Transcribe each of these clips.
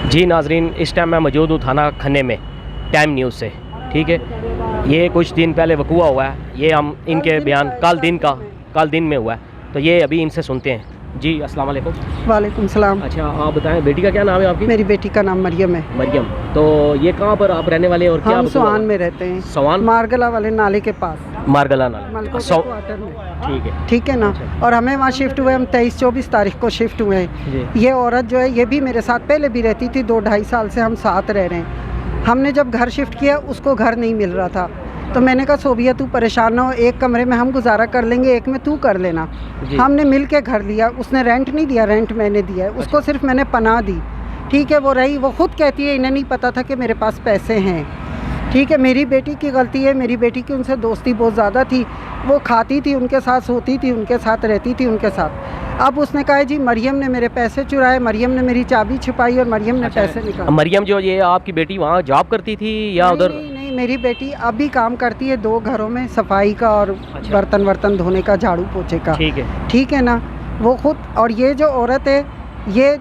जी नाजरीन, इस टाइम मैं मौजूद हूँ थाना खन्ने में टाइम न्यूज़ से। ठीक है, ये कुछ दिन पहले वक़ूआ हुआ है, ये हम इनके बयान कल दिन में हुआ है, तो ये अभी इनसे सुनते हैं। जी अस्सलाम वालेकुम। वालेकुम सलाम। अच्छा, आप बताएं बेटी का क्या नाम है आपकी? मेरी बेटी का नाम मरियम है। मरियम। तो ये कहाँ पर आप रहने वाले हैं और क्या? हम सोहान में रहते हैं, सोहान मारगला वाले नाले के पास, मारगला नाला। मलकों के क्वार्टर में। ठीक है ना। अच्छा। और हमें वहाँ शिफ्ट हुए, हम 23-24 तारीख को शिफ्ट हुए हैं। जी। ये औरत जो है, ये भी मेरे साथ पहले भी रहती थी, 2-2.5 साल से हम साथ रह रहे हैं। हमने जब घर शिफ्ट किया, उसको घर नहीं मिल रहा था, तो मैंने कहा सोबिया तू परेशान ना हो, एक कमरे में हम गुजारा कर लेंगे, एक में तू कर लेना। हमने मिल के घर लिया, उसने रेंट नहीं दिया, रेंट मैंने दिया है उसको। सिर्फ मैंने पनाह दी। ठीक है, वो रही, वो खुद कहती है इन्हें नहीं पता था कि मेरे पास पैसे हैं। ठीक है, मेरी बेटी की गलती है, मेरी बेटी की उनसे दोस्ती बहुत ज़्यादा थी, वो खाती थी उनके साथ, सोती थी उनके साथ, रहती थी उनके साथ। अब उसने कहा जी मरियम ने मेरे पैसे चुराए, मरियम ने मेरी चाबी छिपाई और मरियम ने पैसे निकाले। मरियम जो ये आपकी बेटी वहाँ जॉब करती थी या उधर? नहीं, मेरी बेटी अभी काम करती है 2 घरों में, सफाई का और बर्तन धोने का, झाड़ू पोछे का। ठीक है ना, वो खुद। और ये जो औरत है, ये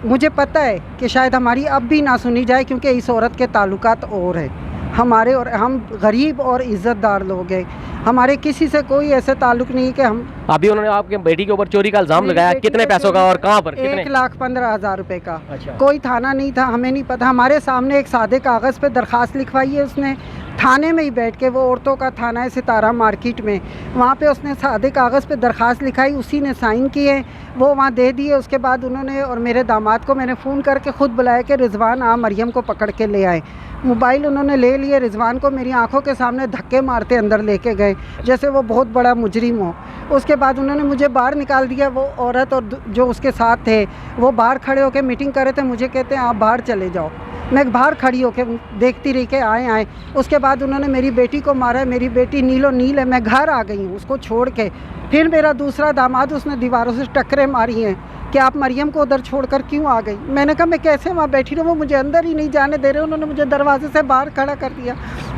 मुझे पता है कि शायद हमारी अब भी ना सुनी जाए, क्योंकि इस औरत के ताल्लुकात और है हमारे, और हम गरीब और इज़्ज़तदार लोग हैं, हमारे किसी से कोई ऐसे ताल्लुक नहीं कि हम। अभी उन्होंने आपके बेटी के ऊपर चोरी का इल्ज़ाम लगाया, कितने पैसों का और कहाँ पर? 1,15,000 रुपये का। अच्छा। कोई थाना नहीं था, हमें नहीं पता, हमारे सामने एक सादे कागज़ पे दरख्वास्त लिखवाई है उसने, थाने में ही बैठ के। वो औरतों का थाना है सितारा मार्केट में, वहाँ पे उसने सादे कागज़ पे दरख्वास्त लिखाई, उसी ने साइन किए, वो वहाँ दे दिए। उसके बाद उन्होंने, और मेरे दामाद को मैंने फ़ोन करके ख़ुद बुलाया कि रिजवान आ मरियम को पकड़ के ले आए। मोबाइल उन्होंने ले लिए, रिजवान को मेरी आंखों के सामने धक्के मारते अंदर लेके गए, जैसे वो बहुत बड़ा मुजरिम हो। उसके बाद उन्होंने मुझे बाहर निकाल दिया। वो औरत और जो उसके साथ थे, वो बाहर खड़े होकर मीटिंग कर रहे थे, मुझे कहते हैं आप बाहर चले जाओ। मैं बाहर खड़ी होकर देखती रही कि आए। उसके बाद उन्होंने मेरी बेटी को मारा, मेरी बेटी नीलो नील है, मैं घर आ गई हूँ उसको छोड़ के। फिर मेरा दूसरा दामाद, उसने दीवारों से टक्करें मारी हैं कि आप मरियम को उधर छोड़कर क्यों आ गई। मैंने कहा मैं कैसे वहाँ बैठी रहूँ, वो मुझे अंदर ही नहीं जाने दे रहे, उन्होंने मुझे दरवाजे से बाहर खड़ा कर दिया।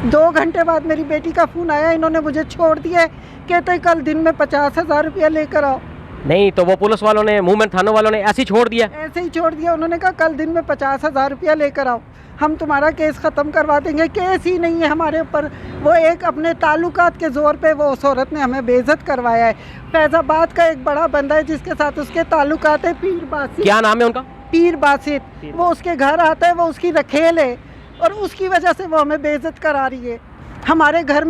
2 घंटे बाद मेरी बेटी का फ़ोन आया, इन्होंने मुझे छोड़ दिया, कहते कल दिन में 50,000 रुपया लेकर आओ। नहीं तो वो पुलिस वालों ने, मूवमेंट थानों वालों ने ऐसे ही छोड़ दिया? ऐसे ही छोड़ दिया। उन्होंने कहा कल दिन में 50,000 रुपया लेकर आओ, हम तुम्हारा केस ख़त्म करवा देंगे। केस ही नहीं है हमारे ऊपर, वो एक अपने ताल्लुकात के ज़ोर पे वो उस औरत ने हमें बेइज्जत करवाया है। फैज़ाबाद का एक बड़ा बंदा है जिसके साथ उसके ताल्लुकात है, पीर बासित। क्या नाम है उनका? पीर बासित। वो उसके घर आता है, वो उसकी रखेल है, और उसकी वजह से वो हमें बेइज्जत करा रही है। हमारे घर में